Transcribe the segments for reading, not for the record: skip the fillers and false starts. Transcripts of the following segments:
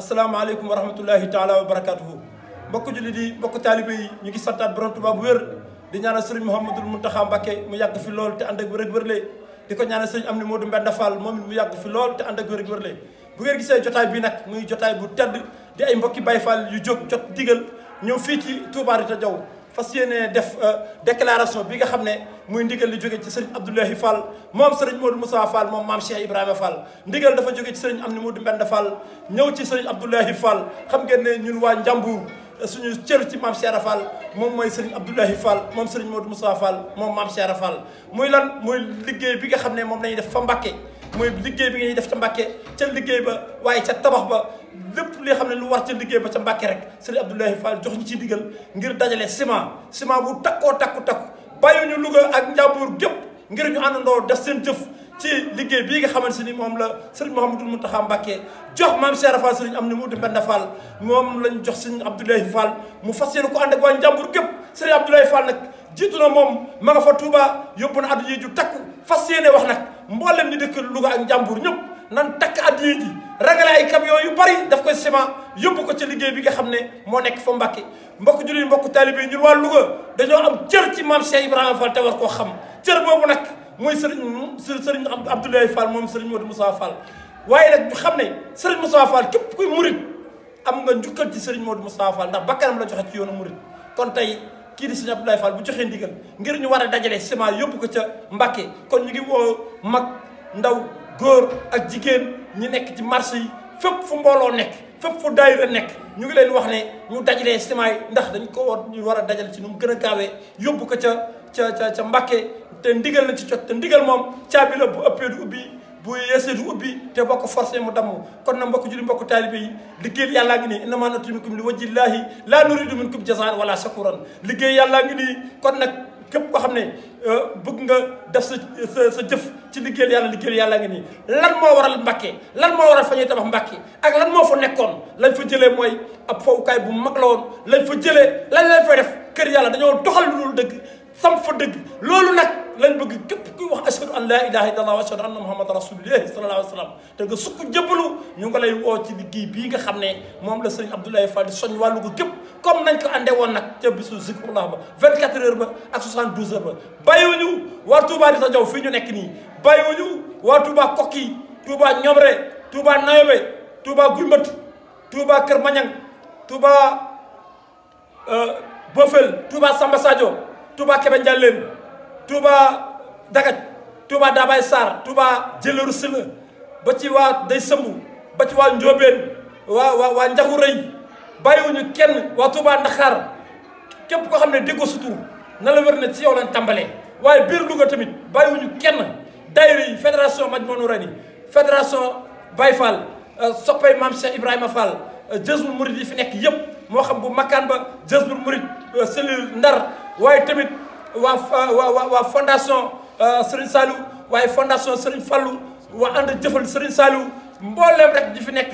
asalaamaaleykum wa rahmatullahi taala wa barakatuhu mbokk jullit yi mbokk taalibe yi ñu ngi santaat borom Tuubaa bu wér di ñaanal sëriñ Mouhamadul Mountakha Mbacké mu yàgg fi lool te ànd ak wér-wérle di ko ñaanal sëriñ Amdi Modou Mbenda Fall moom it mu yàgg fi lool te ànd ak wér-wérle bu ngeen gisee jotaay bi nag muy jotaay bu tedd di ay mbokki Baye Fall yu jóg jot digal ñëw fii ci Touba Rita Diaw fas yéene def déclaration bi nga xam ne muy ndigal li jóge ci sëriñ Abdoulahi Fall moom sëriñ Modou Moussa Fall moom maam Cheikh Ibrahima Fall ndigal dafa jóge ci sëriñ Amdi Modou Mbenda Fall ñëw ci sëriñ Abdoulahi Fall xam ngeen ne ñun waa Njambur suñu cër ci maam Cheikh Fall moom mooy sëriñ Abdoulahi Fall moom sëriñ Modou Moussa Fall moom maam Cheikh Fall muy lan muy liggéey bi nga xam ne moom lañuy def fa Mbàkke muy liggéey bi nga ñuy def ca Mbàkke ca liggéey ba waaye ca tabax ba lépp li xam ne lu war ca liggéey ba ca Mbàkke rek sëriñ Abdoulahi Fall jox ñu ci digal ngir dajale ciment bu takku bàyyi ñu Louga ak Njàmbur gépp ngir ñu àndandoo def seen jëf ci liggéey bii nga xamante ni moom la sëriñ Mouhamadou Mountakha Mbacké jox maam Cheikh Fall sëriñ Amdi Modou Mbenda Fall moom lañ jox sëriñ Abdoulahi Fall mu fas yéene ko ànd ak waa Njàmbur gépp sëriñ Abdoulahi Fall nag jiitu na moom ma nga fa Touba yóbbu na addiya ju takku fas yéene wax nag mboolem ñi dëkk Louga ak Njàmbur ñëpp nan takk addiya ji ragale ay camion yu bari daf koy ciment yóbbu ko ci liggéey bi nga xam ne moo nekk fa Mbàkke mbokk jullit mbokk taalibe yi ñun waa Louga dañoo am cër ci maam Cheikh Ibrahima Fall te war koo xam cër boobu nag mooy sëriñ Abdoulahi Fall moom sëriñ Modou Moussa Fall waaye nag ñu xam ne sëriñ Moussa Fall képp kuy murit am nga njukkal ci sëriñ Modou Moussa Fall ndax bakkanam la joxe ci yoonu murit kon tey kii di sëriñ Abdoulahi Fall bu joxee ndigal ngir ñu war a dajale ciment yóbbu ko ca Mbàkke kon ñu ngi woo mag ndaw góor ak jigéen ñi nekk ci marché yi fépp fu mbooloo nekk fépp fu daayira nekk ñu ngi leen wax ne ñu dajalee ciment yi ndax dañ ko ñu war a dajale ci nu mu gën a gaawee yóbbu ko ca Mbàkke te ndigal na ci jot te ndigal moom caabi la bu ëppee du ubbi bu yeesee du ubbi te boo ko forcé mu damm kon nag mbokk julli mbokk taalibe yi liggéey yàllaa ngi nii innamaa nut'imukum li wajhillaahi laa nuriidu minkum jazaa'an wala shakuuran liggéey yàllaa ngi nii kon nag képp koo xam ne bëgg nga def sa jëf ci liggéeyal yàlla liggéeyal yàlla ngi nii lan moo waral Mbàkke lan moo waral fa ñuy tabax Mbàkke ak lan moo fa nekkoon lañ fa jëlee mooy ab fowukaay bu mag la woon lañ fa jëlee lañ fay def kër yàlla dañoo doxal lu dul dëgg sam fa dëgg loolu nag lañ bëgg képp kuy wax ashhadu an laa ilaha illallah wa ashhadu anna muhammadan rasulullah sallallahu alayhi wa sallam te nga sukk jëbbalu ñu nga lay woo ci liggéey bii nga xam ne moom la sëriñ Abdoulahi Fall di soñ wàllu ko képp comme nañ ko àndee woon nag ca bisu zikrullah ba 24 heures ba ak 72 heures ba bàyyiwuñu waa Touba Rita Diaw fii ñu nekk nii bàyyiwuñu waa Touba Kokki Touba Ñomre Touba Nayobe Touba Guymbat Touba Kër Mañang Touba Bofel Touba Samba Sadio Touba Kébé Ndialène Touba Dagaj Touba Dabay Sarr Touba Jëleeru Sila ba ci waa Day Sëmbu ba ci waa Njóobeen waa Njaxu Rëy bàyyiwuñu kenn waa Touba Ndaxaar képp koo xam ne déggoo sutur na la wér ne ci yow lañ tàmbalee waaye biir Louga tamit bàyyiwuñu kenn daayira yi fédération Majmahun Nurayni fédération Baye Fall soppay maam Cheikh Ibrahima Fall Jazbul Murid yi fi nekk yëpp moo xam bu makkaan ba Jazbul Murid cellule Ndar waaye tamit waa fondation Serigne Saliou waaye fondation Serigne Fallou waa ànd jëfal Serigne Saliou mbooleem rek di fi nekk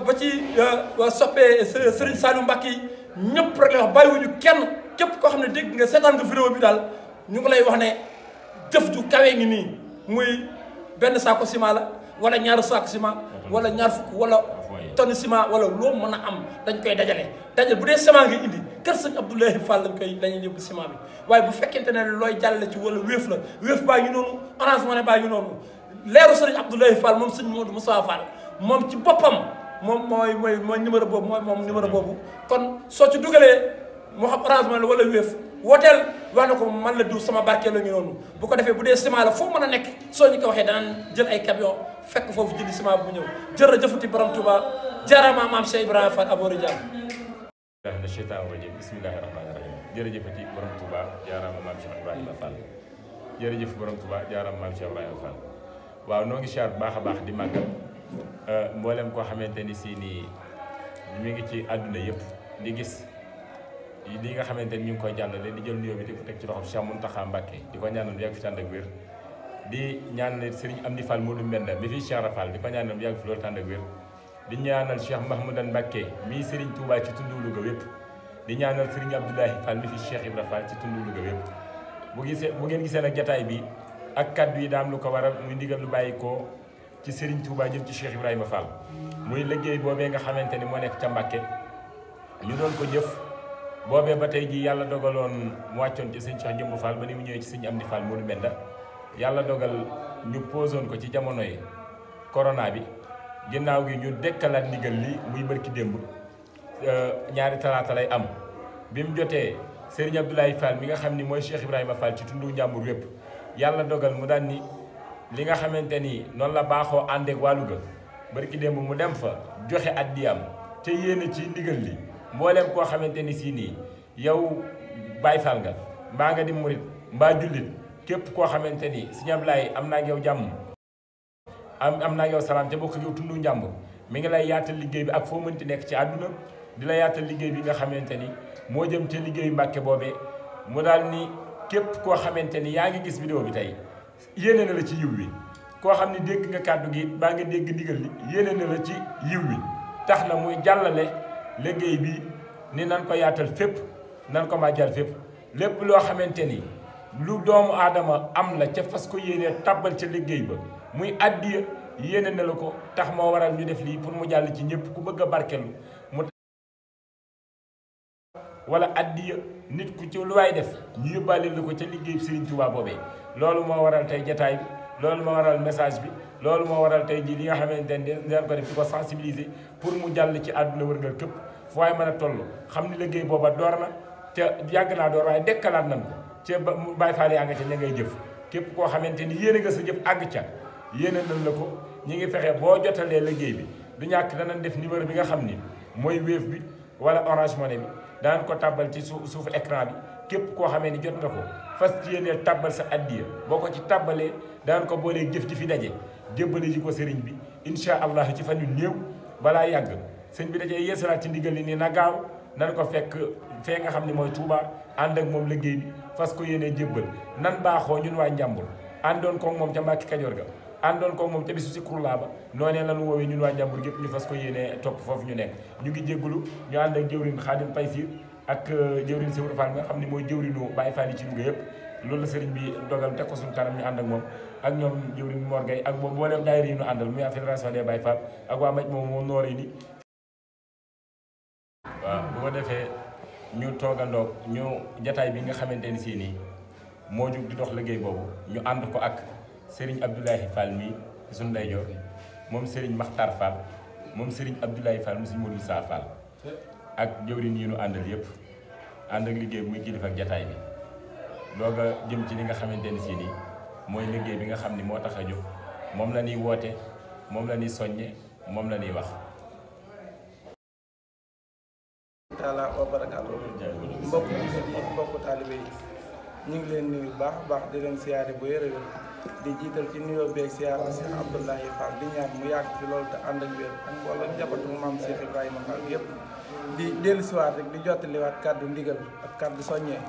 ba ci soppee Serigne Saliou Mbacké yi ñëpp rek lay wax bàyyiwuñu kenn képp koo xam ne dégg nga seetaan nga vidéo bi daal ñu ngi lay wax ne jëf ju kawee ngi nii muy benn saako ciment la wala ñaari saako ciment wala ñaar fukk wala tonne ciment wala loo mën a am dañ koy dajale bu dee ciment nga indi kër sëñ Abdoulahi Fall lañuy yóbbu ciment bi waaye bu fekkente ne looy jàllale ci wala wéef la wéef baa ngi noonu Orange Money baa ngi noonu leeru sëriñ Abdoulahi Fall moom sëñ Modou Moussa Fall moom ci boppam moom mooy numéro boobu moom numéro boobu kon soo ci dugalee moo xam Orange Money wala wéef wooteel wax na ko man la diw sama barkee la ngi noonu bu ko defee bu dee ciment la foo mën a nekk soo ñu ko waxee danaan jël ay camion fekk foofu jëli ciment bu ñëw jërëjëfati borom Touba jaaraama maam Cheikh Ibrahima Fall aboori jàmm na cheytaan rajim bismillahi rahmaani rahim jërëjëfati borom Touba jaaraama maam Cheikh Ibrahima Fall jërëjëf borom Touba jaaraama maam Cheikh Ibrahima Fall waaw noo ngi siyaar bu baax a baax di màggal mboolem koo xamante ni si nii mi ngi ci àdduna yëpp di gis li nga xamante ni ñu ngi koy jàllale di jël nuyoo bi di ko teg ci loxo Cheikh Mountakha Mbacké di ko ñaanal yàgg fi tànd ak wér di ñaanal Serigne Amdi Fall Modou Mbenda mi fi Cheikh Rafal di ko ñaanal yàgg fi loolu tànd ak wér di ñaanal Cheikh Mahmoudan Mbacké mii Serigne Touba ci tundu Louga wépp di ñaanal Serigne Abdoulahi Fall mi fi Cheikh Ibra Fall ci tundu Louga wépp bu ngeen gisee nag jataay bi ak kaddu yi daam lu ko waral muy ndigal lu bàyyi ko ci Serigne Touba jëm ci Cheikh Ibrahima Fall muy liggéey boobee nga xamante ni moo nekk ca Mbàkke ñu doon ko jëf boobee ba tey ji yàlla dogaloon mu wàccoon ci sëñ Cheikh Jëmb Fall ba ni mu ñëwee ci sëñ Amdi Fall Modou Mbenda yàlla dogal ñu posoon ko ci jamono yi corona bi ginnaaw gi ñu dekkalaat ndigal li muy bërki démb ñaari talaata lay am bi mu jotee Serigne Abdoulaye Fall mi nga xam ni mooy Cheikh Ibrahima Fall ci tundu njàmbur wépp yàlla dogal mu daan ni li nga xamante ni noonu la baaxoo àndeek wàllu ga bërki démb mu dem fa joxe addiyam te yéene ci ndigal li mboolem koo xamante ni si nii yow Baye Fall nga mbaa nga di murit mbaa jullit képp koo xamante ni Serigne Abdoulaye am naa ak yow jàmm am naa ak yow salaam ca bokk yow tundu njàmbur mi ngi lay yaatal liggéey bi ak foo mënti nekk ci àdduna di la yaatal liggéey bi nga xamante ni moo jëm ca liggéeyu Mbàkke boobee mu daal ni képp koo xamante ni yaa ngi gis vidéo bi tey yéene na la ci yiw wi koo xam ni dégg nga kàddu gi baa nga dégg ndigal li yéene na la ci yiw wi tax na muy jàllale liggéey bi ni nan ko yaatal fépp nan ko màjjal fépp lépp loo xamante ni lu doomu aadama am la ca fas ko yéenee tabbal ca liggéey ba muy addiya yéene na la ko tax moo waral ñu def lii pour mu jàll ci ñëpp ku bëgg a barkelu mu wala addiya nit ku ci lu waay def ñu yóbbaale la ko ca liggéey Serigne Touba boobee loolu moo waral tey jataay bi loolu moo waral message bi loolu moo waral tey jii li nga xamante ne dinañ ko def di ko sensibiliser pour mu jàll ci àdduna wërngal këpp fu waay mën a toll xam ni liggéey booba door na te yàgg naa door waaye dekkalaat nañ ko ca Baye Fall yaa nga ca ña ngay jëf képp koo xamante ni yéene nga sa jëf àgg ca yéene nañ la ko ñi ngi fexe boo jotalee liggéey bi du ñàkk danañ def numéro bi nga xam ni mooy Wave bi wala Orange Money bi daan ko tàbbal ci suufu écran bi képp koo xamee ni jot nga ko fas ci yéenee tàbbal sa addiya boo ko ci tàbbalee daan ko boolee jëf ji fi daje jébbale ji ko sëriñ bi incha allah ci fan yu néew balaa yàgg sëñ bi dajee yeesalaat ci ndigal li ni na gaaw nan ko fekk fee nga xam ne mooy Touba ànd ak moom liggéey bi fas ko yéenee jébbal nan baaxoo ñun waa Njàmbur àndoon ko moom ca Mbàkke Kajoor ga àndoon ko moom ca bisu si kurlaa ba noonee lanu woowee ñun waa Njàmbur gépp ñu fas ko yéenee topp foofu ñu nekk ñu ngi jéggulu ñu ànd ak jëwrin Xaadim Paysir ak jëwrin Sewru Fall nga xam ne mooy jëwrinu Baye Fall yi ci Louga yëpp loolu la sëriñ bi dogal teg ko suñu kanam ñu ànd ak moom ak ñoom jëwrin Mor Gueye ak moom mboolem daayira yi ñu àndal muy fédération des Baye Fall ak waa maj moom nooree ni waaw bu ko defee ñu toogandoog ñu jataay bi nga xamante ni si nii moo jug di dox liggéey boobu ñu ànd ko ak Serigne Abdoulaye Fall mii suñu ndeyjoor moom Serigne Makhtar Fall moom Serigne Abdoulaye Fall mu Serigne Modou Sa Fall ak jëwriñ yi ñu àndal yëpp ànd ak liggéey bi muy kilifa ak jataay bi doog a jëm ci li nga xamante ni si nii mooy liggéey bi nga xam ni moo tax a jóg moom la ñuy woote moom la ñuy soññe moom la ñuy wax. taala wa barakaatu mbokk jullit yi mbokk taalibe yi ñu ngi leen nuyu baax baax di leen siyaare bu wér a wér di jiital ci nuyoo beeg siyaare Cheikh Abdoulaye Fall di ñaan mu yàgg fi loolu te ànd ak wér ak mboolem njabootu maam Cheikh Ibrahima Fall yëpp di dellusiwaat rek di jottaliwaat kàddu ndigal ak kàddu soññee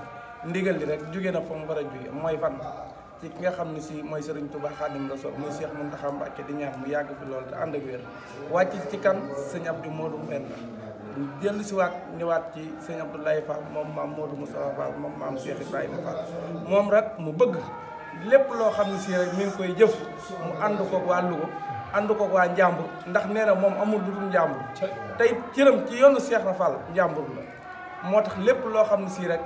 ndigal li rek jóge na fa mu war a jóge mooy fan ci ki nga xam ne si mooy Serigne Touba Khadim Rassoul muy Cheikh Mountakha Mbacké di ñaan mu yàgg fi loolu te ànd ak wér wàcc ci kan sëñ Abdou Modou Mbenda dellu si waat ñëwaat ci sëñ Abdoulaye Fall moom maam Modou Moustapha Fall moom maam Cheikh Ibrahima Fall moom rek mu bëgg lépp loo xam ne si rek mi ngi koy jëf mu ànd koog waa Louga ànd koog waa Njàmbur ndax nee na moom amul lu dul Njàmbur tey cëram ci yoonu Cheikh Fall Njàmbur la moo tax lépp loo xam ne si rek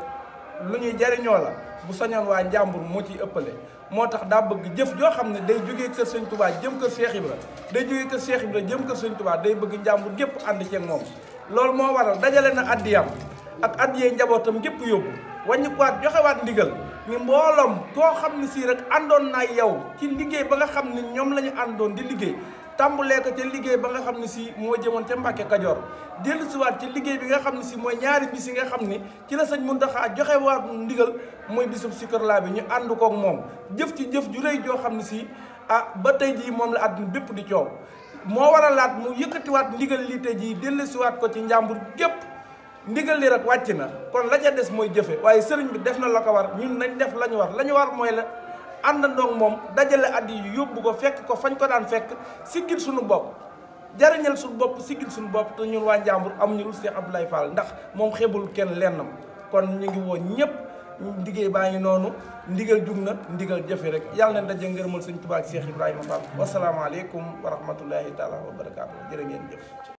lu ñuy jariñoo la bu sañoon waa Njàmbur moo ciy ëppale moo tax daa bëgg jëf joo xam ne day jógee kër sëñ Touba jëm kër Cheikh Ibra day jógee kër Cheikh Ibra jëm kër sëñ Touba day bëgg Njàmbur gépp ànd ceeg moom loolu moo waral dajale na addiyam ak addiyee njabootam gépp yóbbu wàññi ko waat joxewaat ndigal ni mbooloom koo xam ne si rek àndoon naa yow ci liggéey ba nga xam ne ñoom la ñu àndoon di liggéey tàmbulee ko ca liggéey ba nga xam ne si moo jëmoon ca Mbàkke Kajoor dellu si waat ci liggéey bi nga xam ne si mooy ñaari bis yi nga xam ni ci la sëñ Muntaxa joxewaat ndigal mooy bisub Sikirlaa bi ñu ànd koog moom jëf ci jëf ju rëy joo xam ne si ba tey jii moom la àdduna bépp di coow moo waralaat mu yëkkatiwaat ndigal li tey jii dellusiwaat ko ci Njàmbur gépp ndigal li rek wàcc na kon la ca des mooy jëfe waaye sëriñ bi def na la ko war ñun nañ def la ñu war mooy la àndandoog moom dajale addi yu yóbbu ko fekk ko fañ ko daan fekk siggil suñu bopp jariñal suñu bopp siggil suñu bopp te ñun waa Njàmbur amuñu lu Cheikh Abdoulaye Fall ndax moom xeebul kenn lennam kon ñu ngi woo ñëpp liggéey baa ngi noonu ndigal jug na ndigal jëfe rek yàlla na daje ngërëmal Sëñ Tuubaa ak Cheikh Ibrahima Fall wasalaamaaleykum wa rahmatullahi taala wa barakaatu jërë ngeen jëf